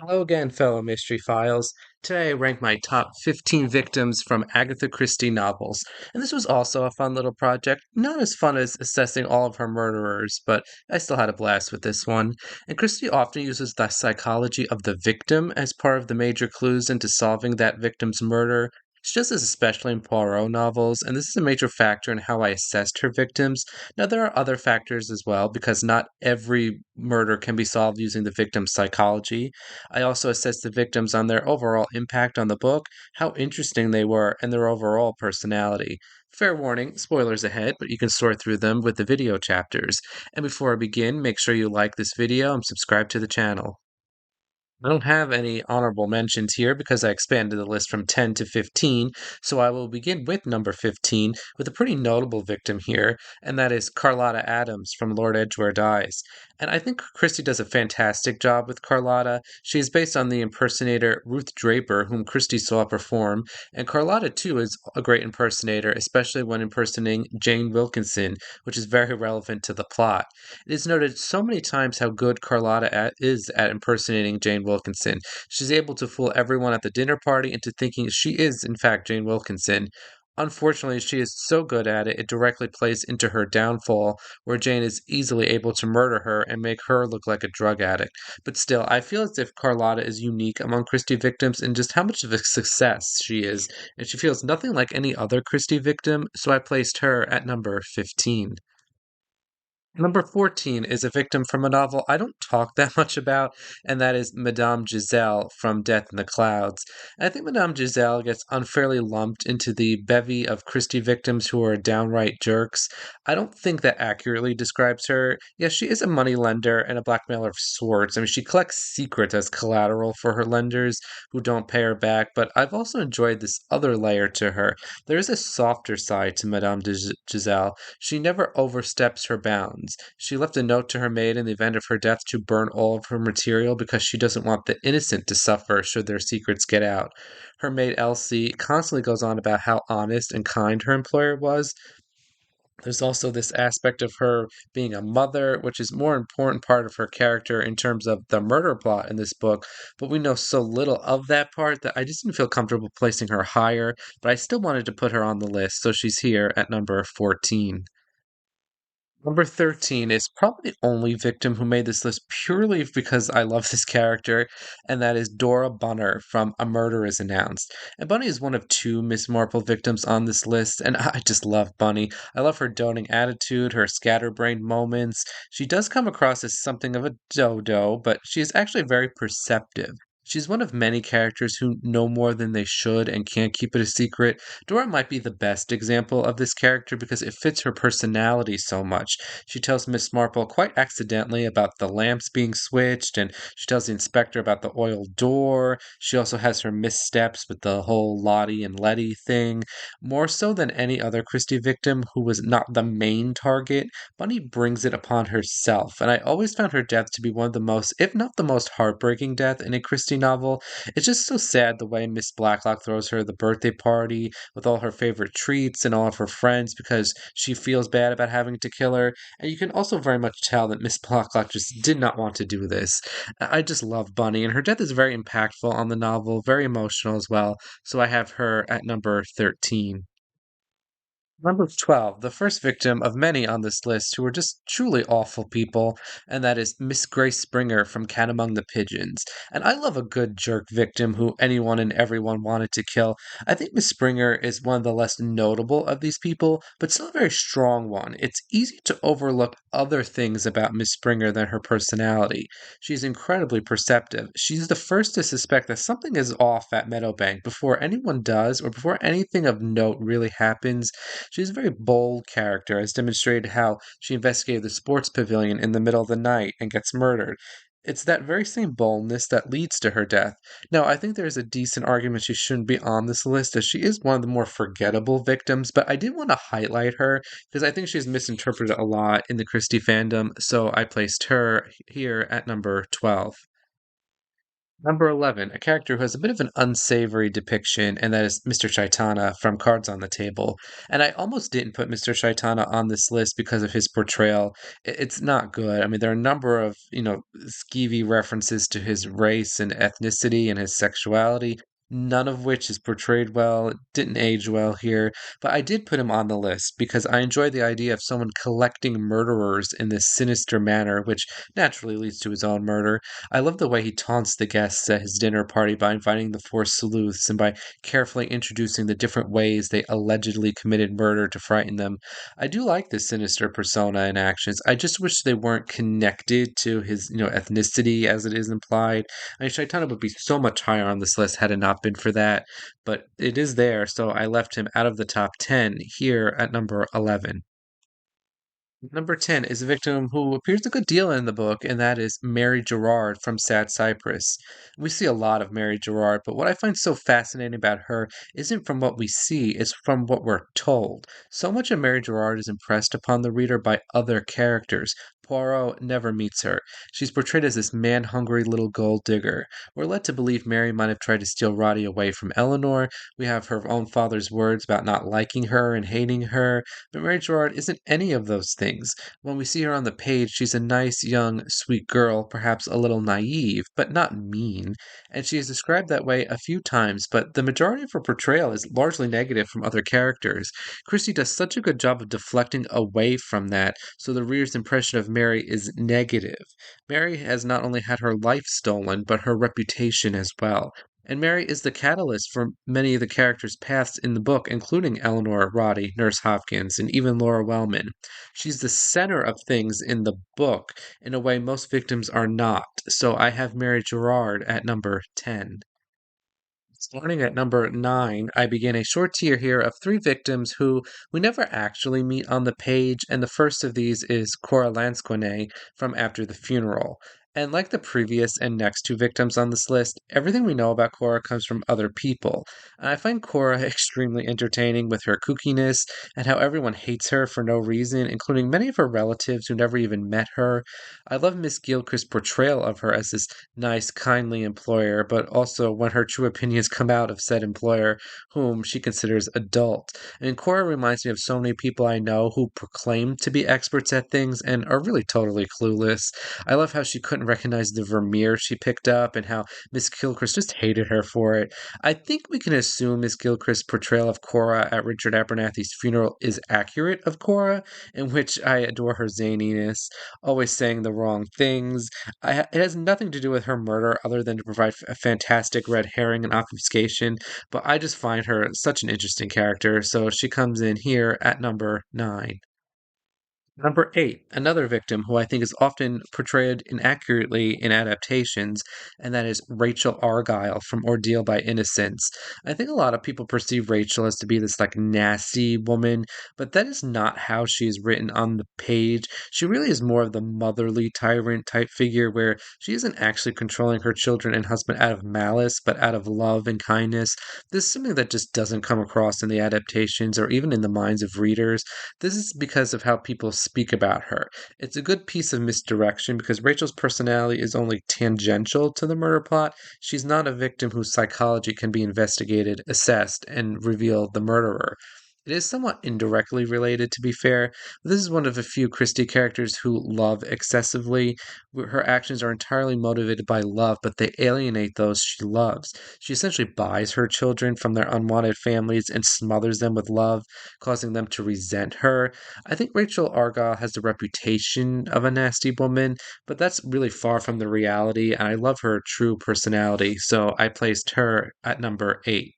Hello again, fellow Mystery Files. Today I rank my top 15 victims from Agatha Christie novels. And this was also a fun little project. Not as fun as assessing all of her murderers, but I still had a blast with this one. And Christie often uses the psychology of the victim as part of the major clues into solving that victim's murder. She does this especially in Poirot novels, and this is a major factor in how I assessed her victims. Now, there are other factors as well, because not every murder can be solved using the victim's psychology. I also assessed the victims on their overall impact on the book, how interesting they were, and their overall personality. Fair warning, spoilers ahead, but you can sort through them with the video chapters. And before I begin, make sure you like this video and subscribe to the channel. I don't have any honorable mentions here because I expanded the list from 10 to 15, so I will begin with number 15 with a pretty notable victim here, and that is Carlotta Adams from Lord Edgware Dies. And I think Christie does a fantastic job with Carlotta. She is based on the impersonator Ruth Draper, whom Christie saw perform, and Carlotta, too, is a great impersonator, especially when impersonating Jane Wilkinson, which is very relevant to the plot. It is noted so many times how good is at impersonating Jane Wilkinson. She's able to fool everyone at the dinner party into thinking she is, in fact, Jane Wilkinson. Unfortunately, she is so good at it, it directly plays into her downfall, where Jane is easily able to murder her and make her look like a drug addict. But still, I feel as if Carlotta is unique among Christie victims in just how much of a success she is, and she feels nothing like any other Christie victim, so I placed her at number 15. Number 14 is a victim from a novel I don't talk that much about, and that is Madame Giselle from Death in the Clouds. And I think Madame Giselle gets unfairly lumped into the bevy of Christie victims who are downright jerks. I don't think that accurately describes her. Yes, she is a money lender and a blackmailer of sorts. I mean, she collects secrets as collateral for her lenders who don't pay her back, but I've also enjoyed this other layer to her. There is a softer side to Giselle. She never oversteps her bounds. She left a note to her maid in the event of her death to burn all of her material because she doesn't want the innocent to suffer should their secrets get out. Her maid Elsie constantly goes on about how honest and kind her employer was. There's also this aspect of her being a mother, which is more important part of her character in terms of the murder plot in this book, but we know so little of that part that I just didn't feel comfortable placing her higher, but I still wanted to put her on the list, so she's here at number 14. Number 13 is probably the only victim who made this list purely because I love this character, and that is Dora Bunner from A Murder is Announced. And Bunny is one of two Miss Marple victims on this list, and I just love Bunny. I love her doting attitude, her scatterbrained moments. She does come across as something of a dodo, but she is actually very perceptive. She's one of many characters who know more than they should and can't keep it a secret. Dora might be the best example of this character because it fits her personality so much. She tells Miss Marple quite accidentally about the lamps being switched, and she tells the inspector about the oil door. She also has her missteps with the whole Lottie and Letty thing. More so than any other Christie victim who was not the main target, Bunny brings it upon herself, and I always found her death to be one of the most, if not the most heartbreaking death in a Christie novel. It's just so sad the way Miss Blacklock throws her the birthday party with all her favorite treats and all of her friends because she feels bad about having to kill her. And you can also very much tell that Miss Blacklock just did not want to do this. I just love Bunny, and her death is very impactful on the novel, very emotional as well. So I have her at number 13. Number 12, the first victim of many on this list who are just truly awful people, and that is Miss Grace Springer from Cat Among the Pigeons. And I love a good jerk victim who anyone and everyone wanted to kill. I think Miss Springer is one of the less notable of these people, but still a very strong one. It's easy to overlook other things about Miss Springer than her personality. She's incredibly perceptive. She's the first to suspect that something is off at Meadowbank before anyone does or before anything of note really happens. She's a very bold character, as demonstrated how she investigated the sports pavilion in the middle of the night and gets murdered. It's that very same boldness that leads to her death. Now, I think there's a decent argument she shouldn't be on this list, as she is one of the more forgettable victims, but I did want to highlight her because I think she's misinterpreted a lot in the Christie fandom, so I placed her here at number 12. Number 11, a character who has a bit of an unsavory depiction, and that is Mr. Chaitana from Cards on the Table. And I almost didn't put Mr. Chaitana on this list because of his portrayal. It's not good. I mean, there are a number of, skeevy references to his race and ethnicity and his sexuality, none of which is portrayed well. It didn't age well here, but I did put him on the list because I enjoy the idea of someone collecting murderers in this sinister manner, which naturally leads to his own murder. I love the way he taunts the guests at his dinner party by inviting the four sleuths and by carefully introducing the different ways they allegedly committed murder to frighten them. I do like this sinister persona and actions. I just wish they weren't connected to his, ethnicity as it is implied. I mean, Shaitana would be so much higher on this list had it not been for that, but it is there, so I left him out of the top 10 here at number 11. Number 10 is a victim who appears a good deal in the book, and that is Mary Gerard from Sad Cypress. We see a lot of Mary Gerard, but what I find so fascinating about her isn't from what we see, it's from what we're told. So much of Mary Gerard is impressed upon the reader by other characters. Poirot never meets her. She's portrayed as this man hungry little gold digger. We're led to believe Mary might have tried to steal Roddy away from Eleanor. We have her own father's words about not liking her and hating her. But Mary Gerard isn't any of those things. When we see her on the page, she's a nice, young, sweet girl, perhaps a little naive, but not mean. And she is described that way a few times, but the majority of her portrayal is largely negative from other characters. Christie does such a good job of deflecting away from that, so the reader's impression of Mary is negative. Mary has not only had her life stolen, but her reputation as well. And Mary is the catalyst for many of the characters' paths in the book, including Eleanor, Roddy, Nurse Hopkins, and even Laura Wellman. She's the center of things in the book in a way most victims are not. So I have Mary Gerard at number 10. Starting at number 9, I begin a short tier here of three victims who we never actually meet on the page, and the first of these is Cora Lansquenet from After the Funeral. And like the previous and next two victims on this list, everything we know about Cora comes from other people. I find Cora extremely entertaining with her kookiness and how everyone hates her for no reason, including many of her relatives who never even met her. I love Miss Gilchrist's portrayal of her as this nice, kindly employer, but also when her true opinions come out of said employer, whom she considers adult. And Cora reminds me of so many people I know who proclaim to be experts at things and are really totally clueless. I love how she couldn't recognize the Vermeer she picked up and how Miss Gilchrist just hated her for it. I think we can assume Miss Gilchrist's portrayal of Cora at Richard Abernathy's funeral is accurate of Cora, in which I adore her zaniness, always saying the wrong things. It has nothing to do with her murder other than to provide a fantastic red herring and obfuscation, but I just find her such an interesting character, so she comes in here at number 9. Number 8, another victim who I think is often portrayed inaccurately in adaptations, and that is Rachel Argyle from Ordeal by Innocence. I think a lot of people perceive Rachel as to be this like nasty woman, but that is not how she's written on the page. She really is more of the motherly tyrant type figure where she isn't actually controlling her children and husband out of malice, but out of love and kindness. This is something that just doesn't come across in the adaptations or even in the minds of readers. This is because of how people speak about her. It's a good piece of misdirection because Rachel's personality is only tangential to the murder plot. She's not a victim whose psychology can be investigated, assessed, and reveal the murderer. It is somewhat indirectly related, to be fair, but this is one of the few Christie characters who love excessively. Her actions are entirely motivated by love, but they alienate those she loves. She essentially buys her children from their unwanted families and smothers them with love, causing them to resent her. I think Rachel Argyle has the reputation of a nasty woman, but that's really far from the reality, and I love her true personality, so I placed her at number 8.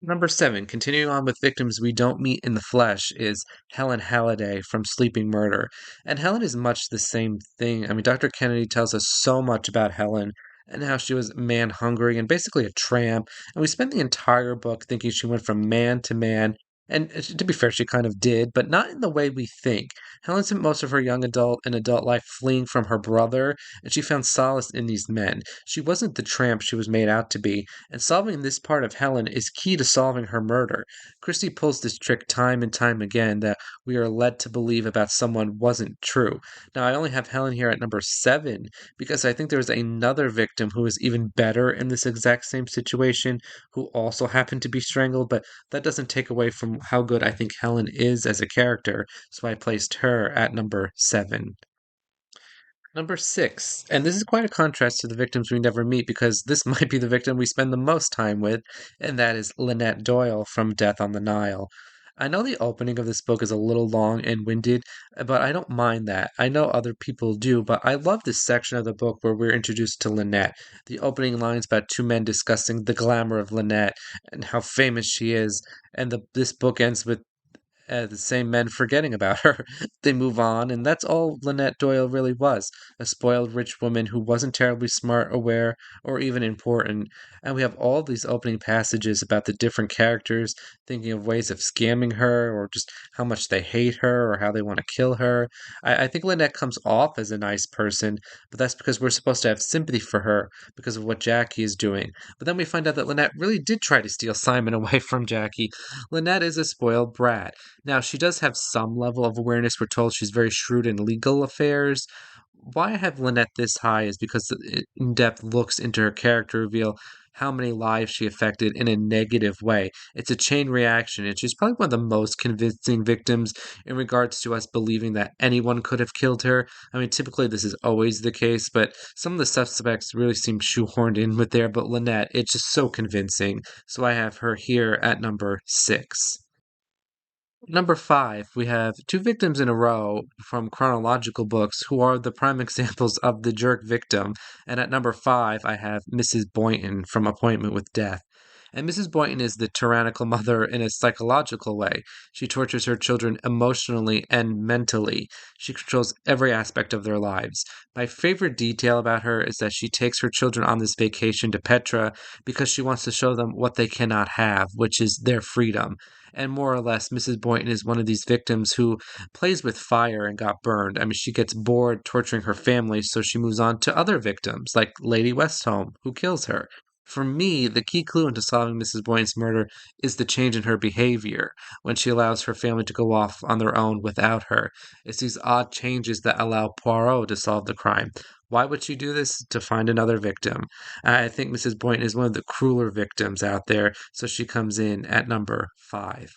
Number 7, continuing on with victims we don't meet in the flesh, is Helen Halliday from Sleeping Murder. And Helen is much the same thing. I mean, Dr. Kennedy tells us so much about Helen and how she was man hungry and basically a tramp. And we spent the entire book thinking she went from man to man. And to be fair, she kind of did, but not in the way we think. Helen spent most of her young adult and adult life fleeing from her brother, and she found solace in these men. She wasn't the tramp she was made out to be, and solving this part of Helen is key to solving her murder. Christie pulls this trick time and time again that we are led to believe about someone wasn't true. Now, I only have Helen here at number 7 because I think there was another victim who was even better in this exact same situation who also happened to be strangled, but that doesn't take away from how good I think Helen is as a character, so I placed her at number 7. Number 6, and this is quite a contrast to the victims we never meet because this might be the victim we spend the most time with, and that is Lynette Doyle from Death on the Nile. I know the opening of this book is a little long and winded, but I don't mind that. I know other people do, but I love this section of the book where we're introduced to Lynette. The opening lines about two men discussing the glamour of Lynette and how famous she is, and this book ends with the same men forgetting about her. They move on, and that's all Lynette Doyle really was, a spoiled rich woman who wasn't terribly smart, aware, or even important. And we have all these opening passages about the different characters thinking of ways of scamming her, or just how much they hate her, or how they want to kill her. I think Lynette comes off as a nice person, but that's because we're supposed to have sympathy for her because of what Jackie is doing. But then we find out that Lynette really did try to steal Simon away from Jackie. Lynette is a spoiled brat. Now, she does have some level of awareness. We're told she's very shrewd in legal affairs. Why I have Lynette this high is because the in-depth looks into her character reveal how many lives she affected in a negative way. It's a chain reaction, and she's probably one of the most convincing victims in regards to us believing that anyone could have killed her. I mean, typically this is always the case, but some of the suspects really seem shoehorned in with there. But Lynette, it's just so convincing. So I have her here at number 6. Number 5, we have two victims in a row from chronological books who are the prime examples of the jerk victim. And at number 5, I have Mrs. Boynton from Appointment with Death. And Mrs. Boynton is the tyrannical mother in a psychological way. She tortures her children emotionally and mentally. She controls every aspect of their lives. My favorite detail about her is that she takes her children on this vacation to Petra because she wants to show them what they cannot have, which is their freedom. And more or less, Mrs. Boynton is one of these victims who plays with fire and got burned. I mean, she gets bored torturing her family, so she moves on to other victims, like Lady Westholme, who kills her. For me, the key clue into solving Mrs. Boynton's murder is the change in her behavior when she allows her family to go off on their own without her. It's these odd changes that allow Poirot to solve the crime. Why would she do this? To find another victim. I think Mrs. Boynton is one of the crueler victims out there, so she comes in at number 5.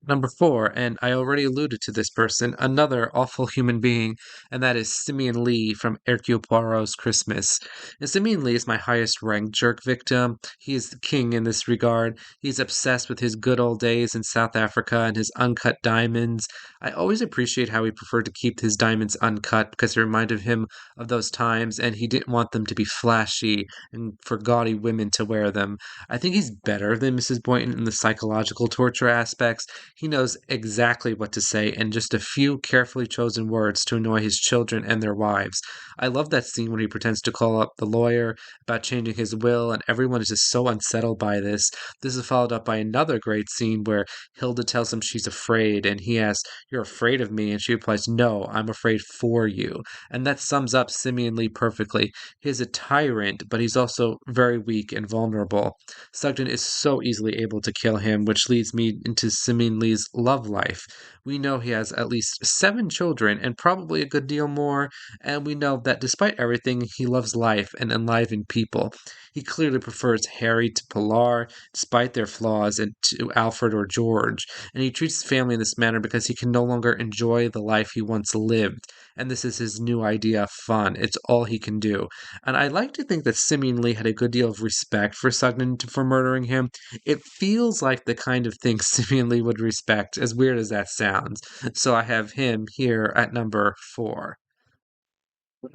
Number 4, and I already alluded to this person, another awful human being, and that is Simeon Lee from Hercule Poirot's Christmas. And Simeon Lee is my highest ranked jerk victim. He is the king in this regard. He's obsessed with his good old days in South Africa and his uncut diamonds. I always appreciate how he preferred to keep his diamonds uncut because it reminded him of those times and he didn't want them to be flashy and for gaudy women to wear them. I think he's better than Mrs. Boynton in the psychological torture aspects. He knows exactly what to say in just a few carefully chosen words to annoy his children and their wives. I love that scene when he pretends to call up the lawyer about changing his will, and everyone is just so unsettled by this. This is followed up by another great scene where Hilda tells him she's afraid, and he asks, "You're afraid of me?" And she replies, "No, I'm afraid for you." And that sums up Simeon Lee perfectly. He's a tyrant, but he's also very weak and vulnerable. Sugden is so easily able to kill him, which leads me into Simeon Lee's love life. We know he has at least 7 children and probably a good deal more, and we know that despite everything, he loves life and enlivened people. He clearly prefers Harry to Pilar, despite their flaws, and to Alfred or George, and he treats his family in this manner because he can no longer enjoy the life he once lived, and this is his new idea of fun. It's all he can do. And I like to think that Simeon Lee had a good deal of respect for Sugden for murdering him. It feels like the kind of thing Simeon Lee would respect, as weird as that sounds. So I have him here at number 4.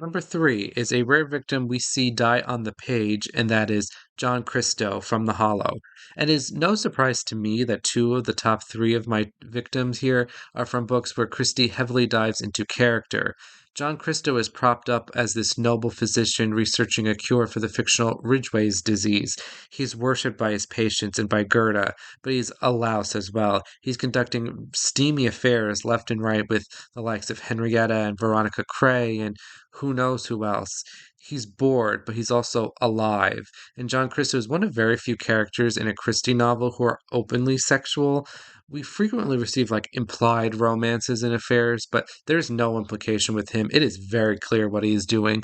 Number 3 is a rare victim we see die on the page, and that is John Christo from The Hollow. And it is no surprise to me that 2 of the top 3 of my victims here are from books where Christie heavily dives into character. John Christo is propped up as this noble physician researching a cure for the fictional Ridgway's disease. He's worshipped by his patients and by Gerda, but he's a louse as well. He's conducting steamy affairs left and right with the likes of Henrietta and Veronica Cray and who knows who else. He's bored, but he's also alive. And John Christo is one of very few characters in a Christie novel who are openly sexual. We frequently receive like implied romances and affairs, but there's no implication with him. It is very clear what he is doing.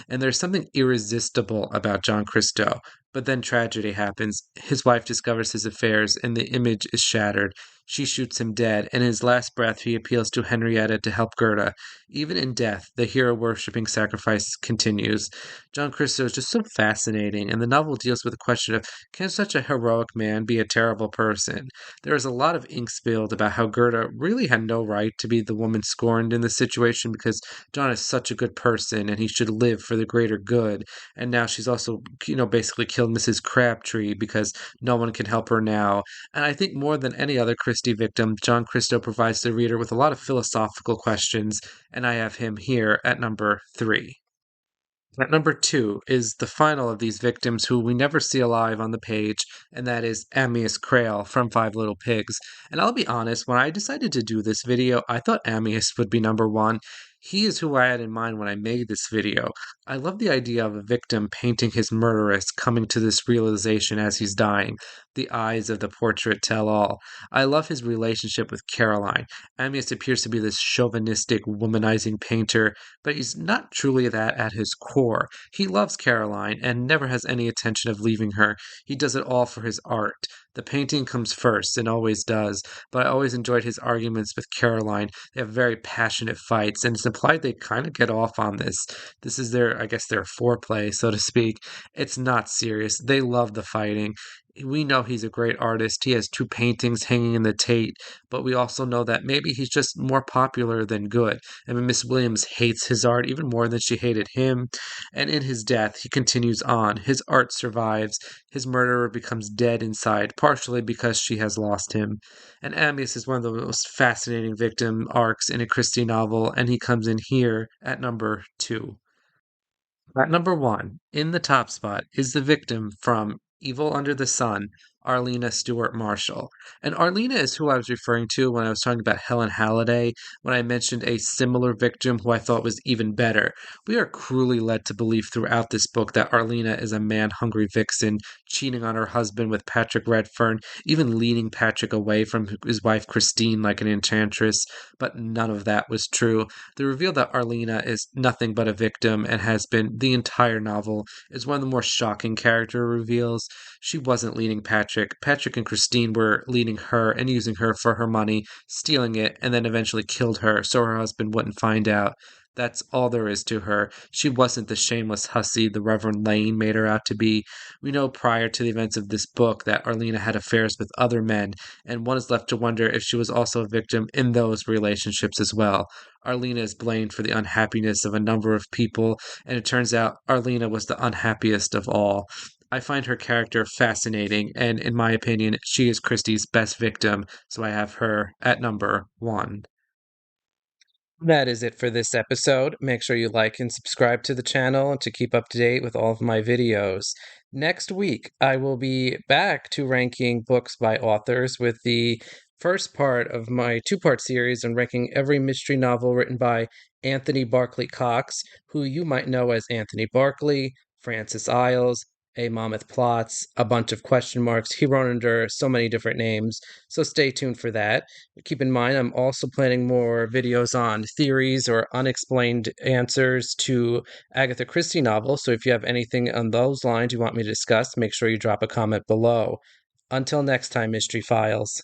And there's something irresistible about John Christo. But then tragedy happens. His wife discovers his affairs, and the image is shattered. She shoots him dead, and in his last breath, he appeals to Henrietta to help Gerda. Even in death, the hero worshipping sacrifice continues. John Christo is just so fascinating, and the novel deals with the question of can such a heroic man be a terrible person? There is a lot of ink spilled about how Gerda really had no right to be the woman scorned in this situation because John is such a good person and he should live for the greater good. And now she's also, basically killed Mrs. Crabtree because no one can help her now. And I think more than any other Christie victim, John Christo provides the reader with a lot of philosophical questions, and I have him here at number 3. At number 2 is the final of these victims who we never see alive on the page, and that is Ammius Crail from Five Little Pigs. And I'll be honest, when I decided to do this video, I thought Ammius would be number 1. He is who I had in mind when I made this video. I love the idea of a victim painting his murderess coming to this realization as he's dying. The eyes of the portrait tell all. I love his relationship with Caroline. Ammius appears to be this chauvinistic, womanizing painter, but he's not truly that at his core. He loves Caroline and never has any intention of leaving her. He does it all for his art. The painting comes first and always does, but I always enjoyed his arguments with Caroline. They have very passionate fights, and it's implied they kind of get off on this. This is their, I guess, their foreplay, so to speak. It's not serious. They love the fighting. We know he's a great artist. He has 2 paintings hanging in the Tate, but we also know that maybe he's just more popular than good. I mean, Miss Williams hates his art even more than she hated him. And in his death, he continues on. His art survives. His murderer becomes dead inside, partially because she has lost him. And Ammius is one of the most fascinating victim arcs in a Christie novel, and he comes in here at number 2. At number 1, in the top spot, is the victim from Evil Under the Sun, Arlena Stewart Marshall. And Arlena is who I was referring to when I was talking about Helen Halliday, when I mentioned a similar victim who I thought was even better. We are cruelly led to believe throughout this book that Arlena is a man-hungry vixen, cheating on her husband with Patrick Redfern, even leading Patrick away from his wife Christine like an enchantress, but none of that was true. The reveal that Arlena is nothing but a victim and has been the entire novel is one of the more shocking character reveals. She wasn't leading Patrick. Patrick and Christine were leading her and using her for her money, stealing it, and then eventually killed her so her husband wouldn't find out. That's all there is to her. She wasn't the shameless hussy the Reverend Lane made her out to be. We know prior to the events of this book that Arlena had affairs with other men, and one is left to wonder if she was also a victim in those relationships as well. Arlena is blamed for the unhappiness of a number of people, and it turns out Arlena was the unhappiest of all. I find her character fascinating, and in my opinion, she is Christie's best victim, so I have her at number 1. That is it for this episode. Make sure you like and subscribe to the channel to keep up to date with all of my videos. Next week, I will be back to ranking books by authors with the first part of my 2-part series on ranking every mystery novel written by Anthony Barclay Cox, who you might know as Anthony Barclay, Francis Isles, A Monmouth Plots, a bunch of question marks. He wrote under so many different names, so stay tuned for that. Keep in mind, I'm also planning more videos on theories or unexplained answers to Agatha Christie novels, so if you have anything on those lines you want me to discuss, make sure you drop a comment below. Until next time, Mystery Files.